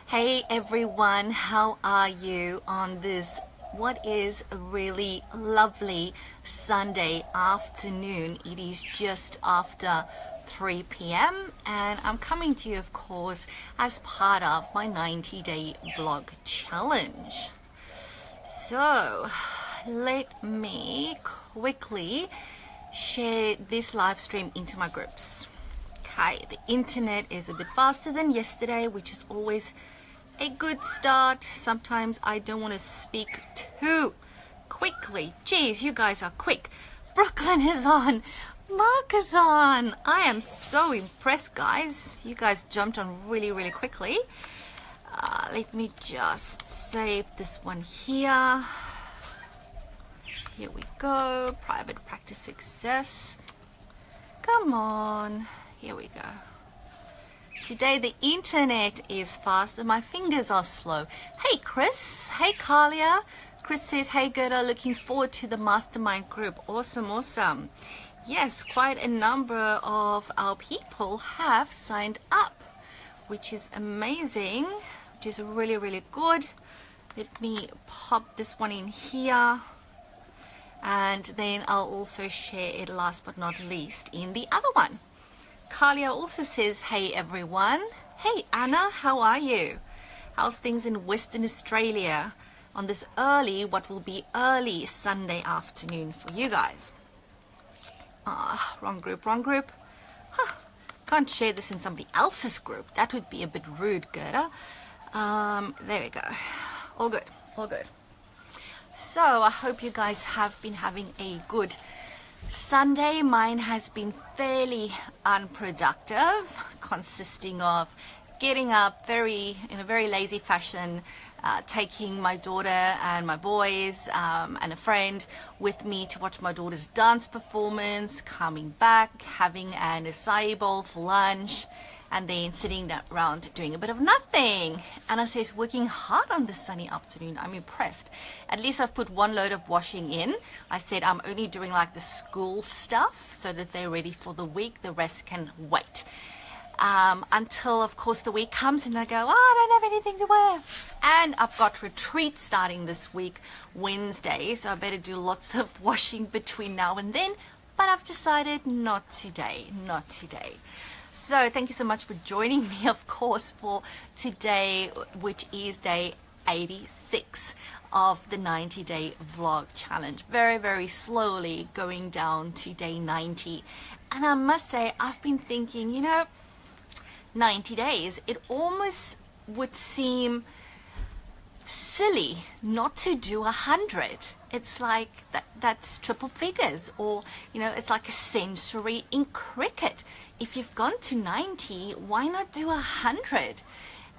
Hey everyone, how are you on this what is a really lovely Sunday afternoon? It is just after 3 p.m. and I'm coming to you, of course, as part of my 90-day vlog challenge. So let me quickly share this live stream into my groups. Okay, the internet is a bit faster than yesterday, which is always a good start. Sometimes I don't want to speak too quickly. Geez, you guys are quick. Brooklyn is on. Mark is on. I am so impressed, guys. You guys jumped on really quickly. Let me just save this one here. Here we go. Private practice success. Come on. Here we go. Today the internet is fast and my fingers are slow. Hey Chris, hey Kalia. Chris says, hey Gerda, looking forward to the Mastermind group. Awesome. Yes, quite a number of our people have signed up, which is amazing, which is really good. Let me pop this one in here. And then I'll also share it last but not least in the other one. Kalia also says, hey everyone. Hey Anna, how are you? How's things in Western Australia on this what will be early Sunday afternoon for you guys? Wrong group. Can't share this in somebody else's group. That would be a bit rude, Gerda. There we go. All good. So I hope you guys have been having a good Sunday. Mine has been fairly unproductive, consisting of getting up in a very lazy fashion, taking my daughter and my boys and a friend with me to watch my daughter's dance performance, coming back, having an acai bowl for lunch, and then sitting around doing a bit of nothing. Anna says, working hard on this sunny afternoon. I'm impressed. At least I've put one load of washing in. I said I'm only doing like the school stuff so that they're ready for the week. The rest can wait. Until, of course, the week comes and I go, I don't have anything to wear. And I've got retreat starting this week, Wednesday. So I better do lots of washing between now and then. But I've decided not today. So thank you so much for joining me, of course, for today, which is day 86 of the 90-day vlog challenge. Very slowly going down to day 90. And I must say, I've been thinking, 90 days, it almost would seem silly not to do 100. It's like that's triple figures, or it's like a century in cricket. If you've gone to 90, why not do 100?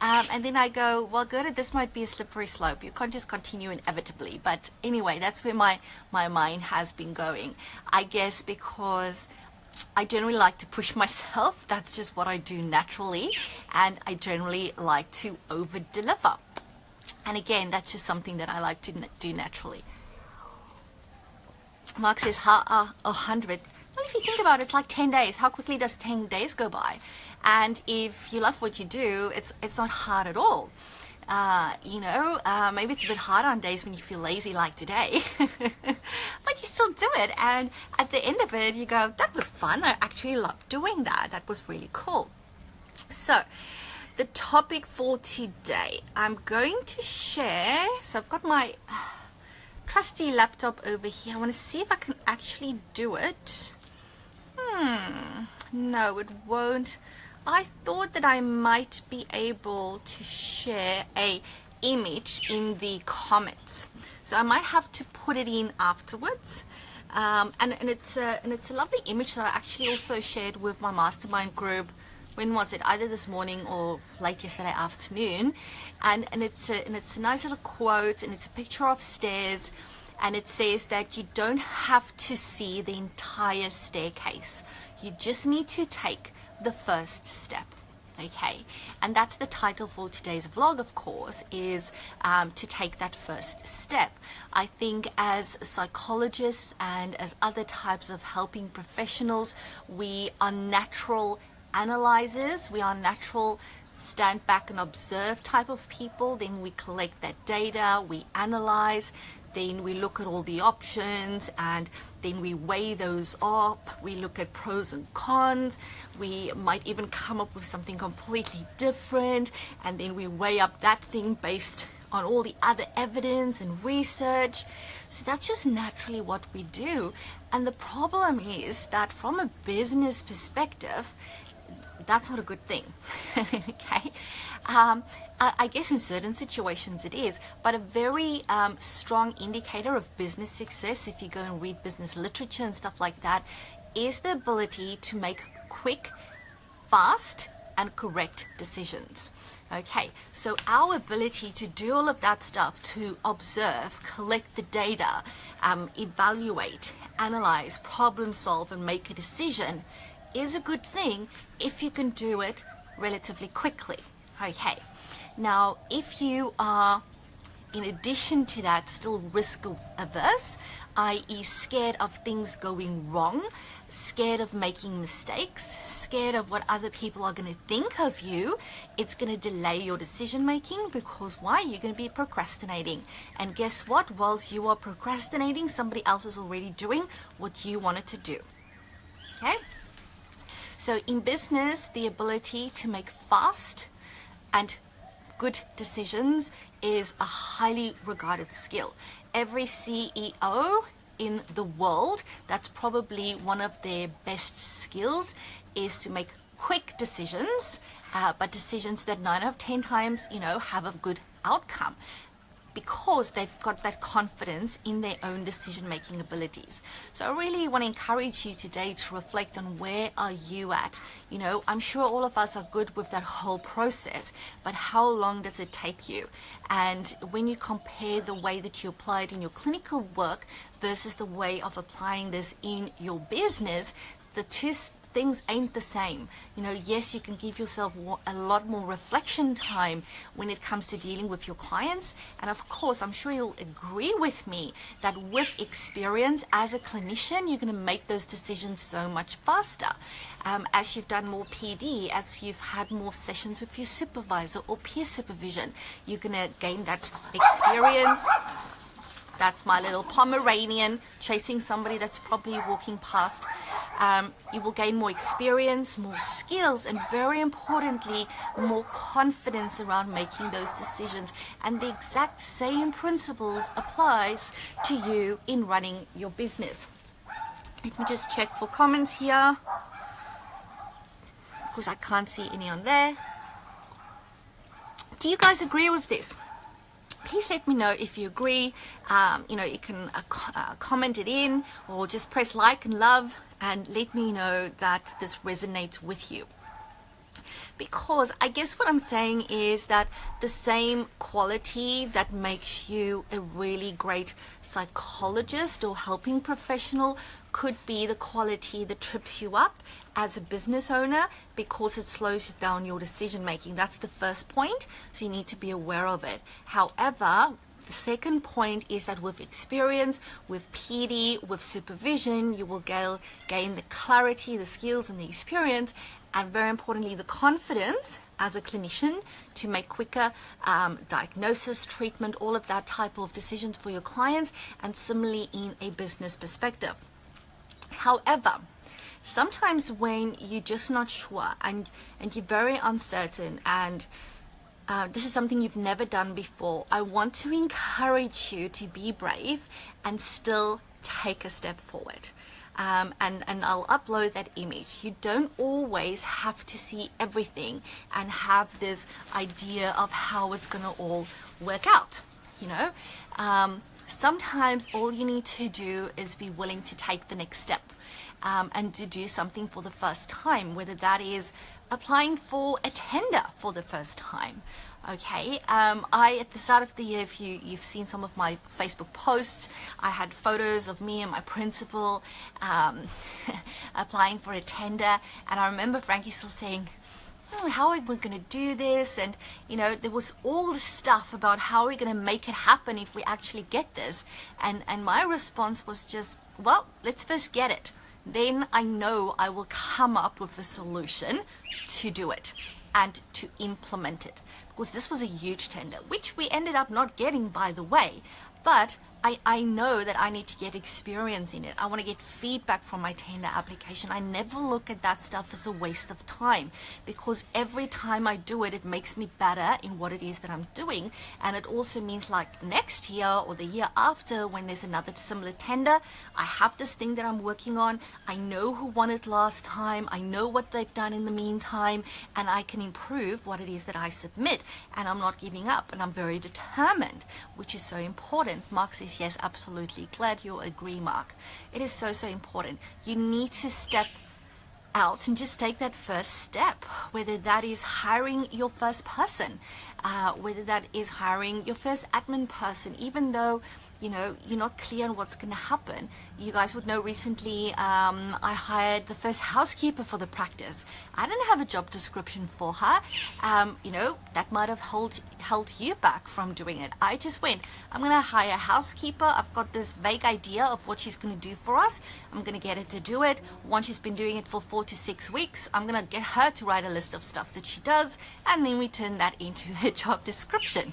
And then I go, well, Gerda, this might be a slippery slope. You can't just continue inevitably. But anyway, that's where my mind has been going. I guess because I generally like to push myself. That's just what I do naturally. And I generally like to over deliver. And again, that's just something that I like to do naturally. Mark says, 100. Well, if you think about it, it's like 10 days. How quickly does 10 days go by? And if you love what you do, it's not hard at all. Maybe it's a bit hard on days when you feel lazy like today. But you still do it. And at the end of it, you go, that was fun. I actually loved doing that. That was really cool. So the topic for today, I'm going to share. So I've got my trusty laptop over here. I want to see if I can actually do it. No, it won't. I thought that I might be able to share a image in the comments. So I might have to put it in afterwards. And it's a lovely image that I actually also shared with my mastermind group. When was it? Either this morning or late yesterday afternoon. And it's a nice little quote, and it's a picture of stairs, and it says that you don't have to see the entire staircase. You just need to take the first step. Okay, and that's the title for today's vlog, of course, is to take that first step. I think as psychologists and as other types of helping professionals, we are natural analyzers, we are natural stand back and observe type of people. Then we collect that data, we analyze, then we look at all the options, and then we weigh those up. We look at pros and cons. We might even come up with something completely different, and then we weigh up that thing based on all the other evidence and research. So that's just naturally what we do. And the problem is that from a business perspective, that's not a good thing. Okay. I guess in certain situations it is, but a very strong indicator of business success, if you go and read business literature and stuff like that, is the ability to make quick, fast, and correct decisions. Okay, so our ability to do all of that stuff, to observe, collect the data, evaluate, analyze, problem solve, and make a decision is a good thing if you can do it relatively quickly. Okay, now if you are, in addition to that, still risk averse, i.e. scared of things going wrong, scared of making mistakes, scared of what other people are going to think of you, it's going to delay your decision making, because why? You're going to be procrastinating. And guess what? Whilst you are procrastinating, somebody else is already doing what you wanted to do. Okay? So in business, the ability to make fast and good decisions is a highly regarded skill. Every CEO in the world, that's probably one of their best skills, is to make quick decisions, but decisions that 9 out of 10 times, have a good outcome, because they've got that confidence in their own decision-making abilities. So I really want to encourage you today to reflect on where are you at. I'm sure all of us are good with that whole process, but how long does it take you? And when you compare the way that you apply it in your clinical work versus the way of applying this in your business, the two things ain't the same. Yes, you can give yourself a lot more reflection time when it comes to dealing with your clients. And of course, I'm sure you'll agree with me that with experience as a clinician, you're going to make those decisions so much faster. As you've done more PD, as you've had more sessions with your supervisor or peer supervision, you're going to gain that experience. That's my little Pomeranian chasing somebody that's probably walking past. You will gain more experience, more skills, and very importantly, more confidence around making those decisions. And the exact same principles applies to you in running your business. Let me just check for comments here, because I can't see any on there. Do you guys agree with this? Please let me know if you agree. You can comment it in, or just press like and love and let me know that this resonates with you. Because I guess what I'm saying is that the same quality that makes you a really great psychologist or helping professional could be the quality that trips you up as a business owner, because it slows down your decision making. That's the first point, so you need to be aware of it. However, the second point is that with experience, with PD, with supervision, you will gain the clarity, the skills, and the experience, and very importantly, the confidence as a clinician to make quicker diagnosis, treatment, all of that type of decisions for your clients, and similarly in a business perspective. However, sometimes when you're just not sure and you're very uncertain, and this is something you've never done before, I want to encourage you to be brave and still take a step forward. And I'll upload that image. You don't always have to see everything and have this idea of how it's going to all work out. Sometimes all you need to do is be willing to take the next step, and to do something for the first time, whether that is applying for a tender for the first time. Okay, at the start of the year, if you've seen some of my Facebook posts, I had photos of me and my principal applying for a tender, and I remember Frankie still saying, how are we going to do this? And there was all this stuff about how we're going to make it happen if we actually get this, and my response was just, well, let's first get it, then I know I will come up with a solution to do it. and to implement it, because this was a huge tender, which we ended up not getting, by the way. But I know that I need to get experience in it. I want to get feedback from my tender application. I never look at that stuff as a waste of time, because every time I do it, it makes me better in what it is that I'm doing. And it also means, like, next year or the year after, when there's another similar tender, I have this thing that I'm working on. I know who won it last time. I know what they've done in the meantime, and I can improve what it is that I submit. And I'm not giving up, and I'm very determined, which is so important. Mark says, yes, absolutely. Glad you agree, Mark. It is so, so important. You need to step out and just take that first step, whether that is hiring your first person, whether that is hiring your first admin person, even though you're not clear on what's going to happen. You guys would know recently I hired the first housekeeper for the practice. I didn't have a job description for her. That might have held you back from doing it. I just went, I'm going to hire a housekeeper. I've got this vague idea of what she's going to do for us. I'm going to get her to do it. Once she's been doing it for 4 to 6 weeks, I'm going to get her to write a list of stuff that she does, and then we turn that into her job description.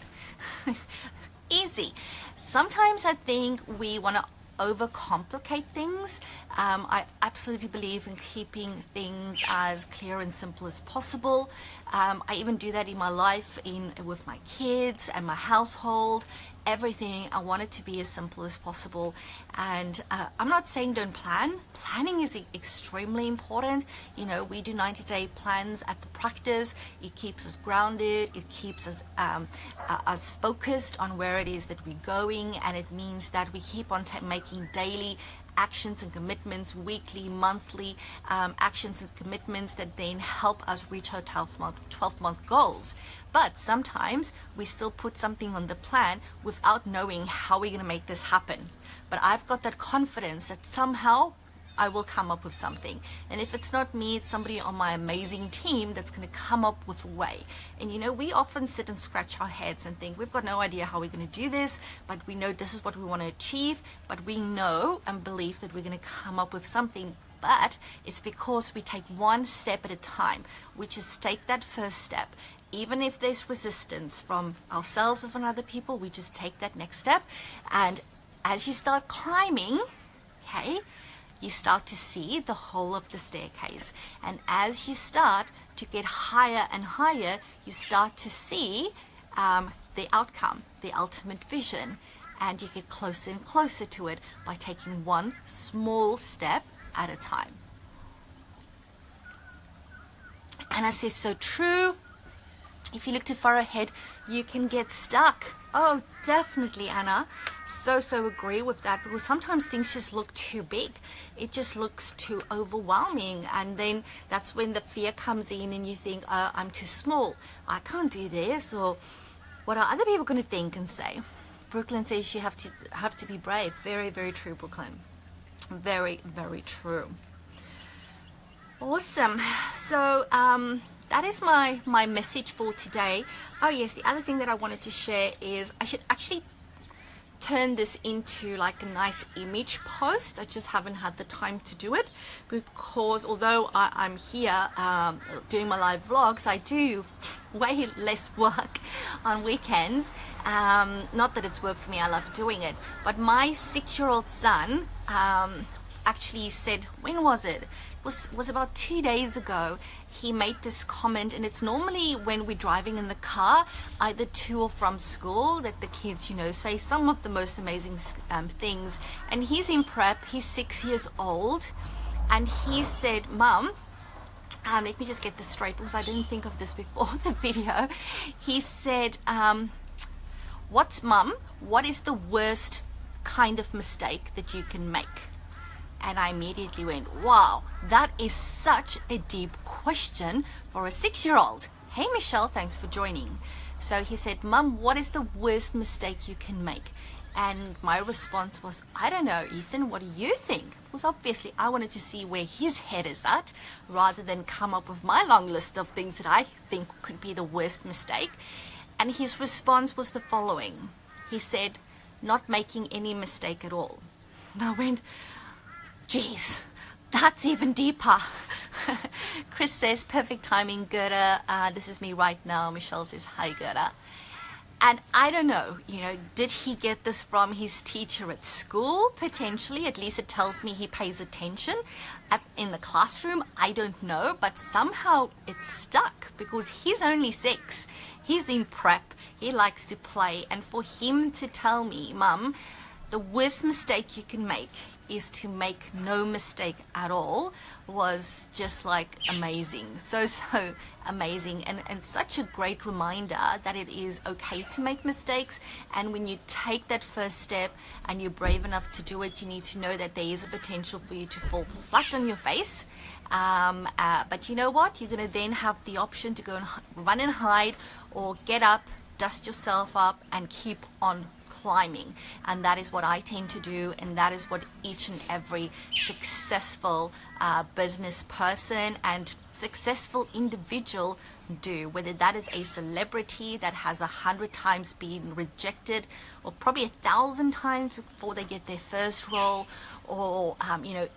Easy. Sometimes I think we want to overcomplicate things. I absolutely believe in keeping things as clear and simple as possible. I even do that in my life, with my kids and my household. Everything, I want it to be as simple as possible. And I'm not saying don't plan. Planning is extremely important. We do 90-day plans at the practice. It keeps us grounded. It keeps us focused on where it is that we're going, and it means that we keep on making daily actions and commitments, weekly, monthly actions and commitments that then help us reach our 12-month goals. But sometimes we still put something on the plan without knowing how we're going to make this happen. But I've got that confidence that somehow I will come up with something. And if it's not me, it's somebody on my amazing team that's going to come up with a way. And we often sit and scratch our heads and think we've got no idea how we're going to do this, but we know this is what we want to achieve, but we know and believe that we're going to come up with something. But it's because we take one step at a time. We just take that first step. Even if there's resistance from ourselves or from other people, we just take that next step. And as you start climbing, you start to see the whole of the staircase. And as you start to get higher and higher, you start to see the outcome, the ultimate vision. And you get closer and closer to it by taking one small step at a time. Anna says, so true. If you look too far ahead, you can get stuck. Oh, definitely, Anna. So agree with that, because sometimes things just look too big. It just looks too overwhelming, and then that's when the fear comes in and you think, oh, I'm too small. I can't do this, or what are other people going to think and say? Brooklyn says you have to be brave. Very, very true, Brooklyn. Very, very true. Awesome. So, that is my message for today. Oh yes, the other thing that I wanted to share is I should actually turn this into like a nice image post. I just haven't had the time to do it, because although I'm here doing my live vlogs, I do way less work on weekends. Not that it's work for me, I love doing it. But my 6-year-old son actually said, when was it? Was about 2 days ago. He made this comment, and it's normally when we're driving in the car, either to or from school, that the kids, say some of the most amazing things. And he's in prep, he's 6 years old, and he said, Mum, let me just get this straight, because I didn't think of this before the video. He said, what is the worst kind of mistake that you can make? And I immediately went, wow, that is such a deep question for a 6-year-old. Hey, Michelle, thanks for joining. So he said, Mum, what is the worst mistake you can make? And my response was, I don't know, Ethan, what do you think? Because obviously I wanted to see where his head is at, rather than come up with my long list of things that I think could be the worst mistake. And his response was the following. He said, not making any mistake at all. And I went, geez, that's even deeper. Chris says, perfect timing, Gerda. This is me right now. Michelle says, hi, Gerda. And I don't know, did he get this from his teacher at school? Potentially. At least it tells me he pays attention in the classroom. I don't know, but somehow it's stuck because he's only 6. He's in prep. He likes to play. And for him to tell me, Mum, the worst mistake you can make is to make no mistake at all, was just like amazing. So amazing, and such a great reminder that it is okay to make mistakes. And when you take that first step and you're brave enough to do it, you need to know that there is a potential for you to fall flat on your face. But you know what? You're going to then have the option to go and run and hide, or get up, dust yourself up, and keep on climbing. And that is what I tend to do, and that is what each and every successful business person and successful individual do, whether that is a celebrity that has 100 times been rejected, or probably 1,000 times before they get their first role, or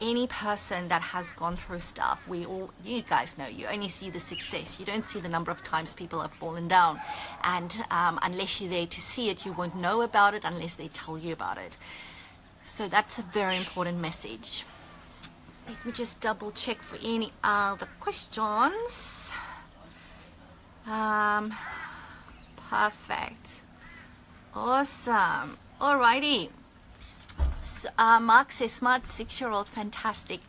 any person that has gone through stuff. You guys know, you only see the success, you don't see the number of times people have fallen down. And unless you're there to see it, you won't know about it unless they tell you about it. So that's a very important message. Let me just double check for any other questions. Perfect. Awesome. Alrighty. So, Mark says, smart 6-year-old, fantastic.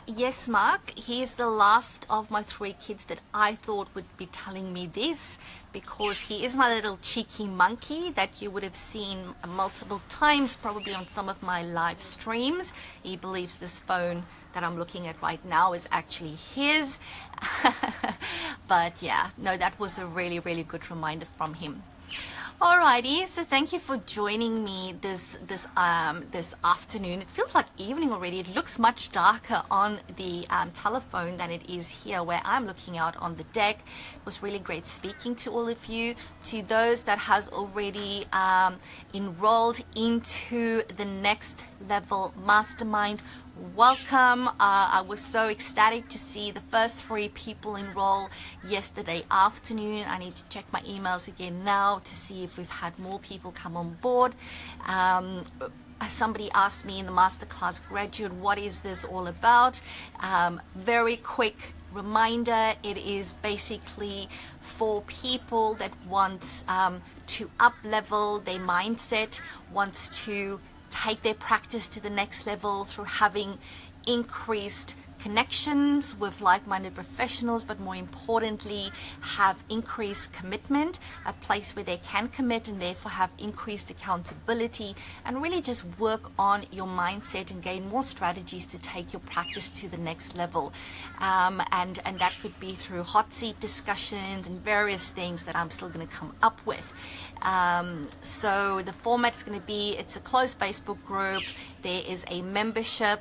Yes, Mark, he's the last of my 3 kids that I thought would be telling me this, because he is my little cheeky monkey that you would have seen multiple times, probably on some of my live streams. He believes this phone that I'm looking at right now is actually his. But yeah, no, that was a really, really good reminder from him. Alrighty, so thank you for joining me this afternoon. It feels like evening already. It looks much darker on the telephone than it is here where I'm looking out on the deck. It was really great speaking to all of you. To those that has already enrolled into the Next Level Mastermind, welcome. I was so ecstatic to see the first 3 people enroll yesterday afternoon. I need to check my emails again now to see if we've had more people come on board. Somebody asked me in the masterclass graduate, what is this all about? Very quick reminder, it is basically for people that want to up level their mindset, wants to take their practice to the next level through having increased connections with like-minded professionals, but more importantly have increased commitment, a place where they can commit and therefore have increased accountability, and really just work on your mindset and gain more strategies to take your practice to the next level. And that could be through hot seat discussions and various things that I'm still going to come up with. So the format is going to be, it's a closed Facebook group. There is a membership.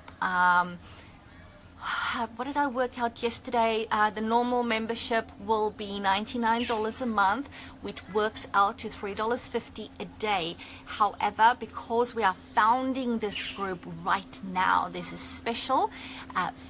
What did I work out yesterday? The normal membership will be $99 a month, which works out to $3.50 a day. However, because we are founding this group right now, there's a special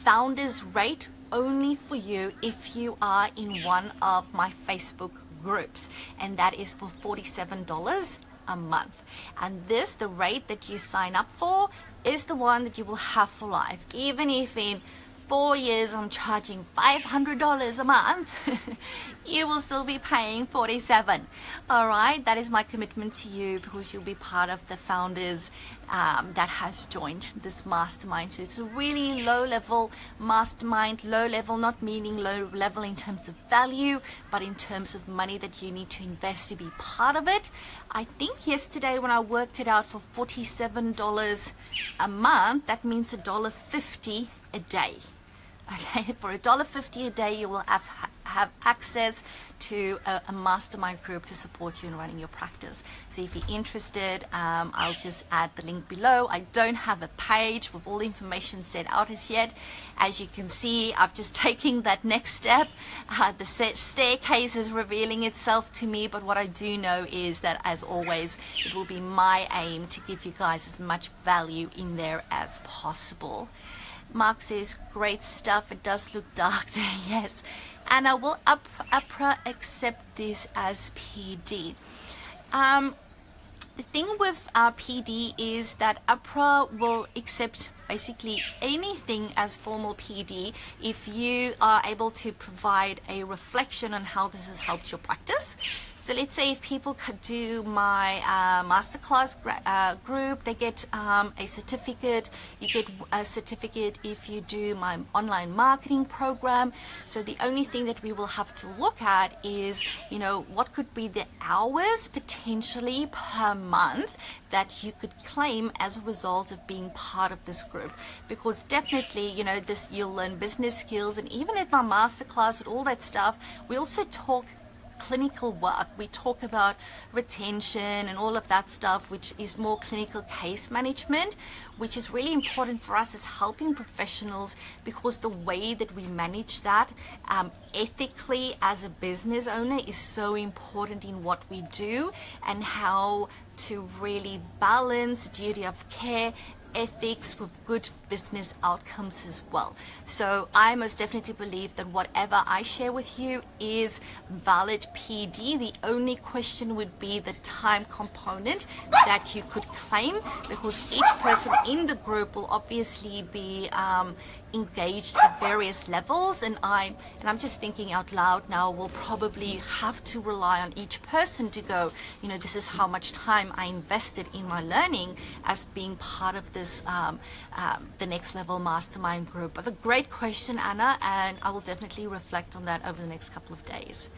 founders rate only for you if you are in one of my Facebook groups, and that is for $47 a month. And this, the rate that you sign up for, is the one that you will have for life. Even if in 4 years I'm charging $500 a month, you will still be paying $47. All right, that is my commitment to you, because you'll be part of the founders that has joined this mastermind. So it's a really low level mastermind. Low level not meaning low level in terms of value, but in terms of money that you need to invest to be part of it. I think yesterday when I worked it out for $47 a month, that means $1.50 a day. Okay, for $1.50 a day, you will have access to a mastermind group to support you in running your practice. So if you're interested, I'll just add the link below. I don't have a page with all the information set out as yet. As you can see, I've just taken that next step. The staircase is revealing itself to me, but what I do know is that, as always, it will be my aim to give you guys as much value in there as possible. Mark says, great stuff. It does look dark there. Yes. Anna, will APRA accept this as PD? The thing with PD is that APRA will accept basically anything as formal PD if you are able to provide a reflection on how this has helped your practice. So let's say if people could do my masterclass group, they get a certificate. You get a certificate if you do my online marketing program. So the only thing that we will have to look at is, you know, what could be the hours potentially per month that you could claim as a result of being part of this group. Because definitely, you know, this, you'll learn business skills, and even at my masterclass and all that stuff, we also talk clinical work. We talk about retention and all of that stuff, which is more clinical case management, which is really important for us as helping professionals, because the way that we manage that ethically as a business owner is so important in what we do, and how to really balance duty of care, ethics with good business outcomes as well. So I most definitely believe that whatever I share with you is valid PD. The only question would be the time component that you could claim, because each person in the group will obviously be engaged at various levels, and I'm just thinking out loud now, we'll probably have to rely on each person to go, you know, this is how much time I invested in my learning as being part of this the next level mastermind group. But a great question, Anna, and I will definitely reflect on that over the next couple of days.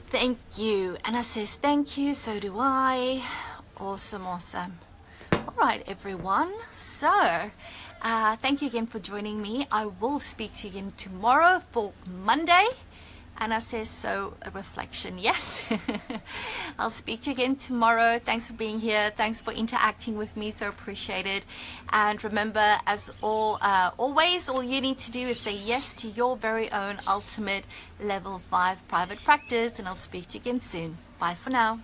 Thank you. Anna says thank you, so do I. Awesome. All right, everyone, so thank you again for joining me. I will speak to you again tomorrow for Monday. Anna says, so a reflection, yes. I'll speak to you again tomorrow. Thanks for being here. Thanks for interacting with me. So appreciate it. And remember, as always, all you need to do is say yes to your very own ultimate level 5 private practice. And I'll speak to you again soon. Bye for now.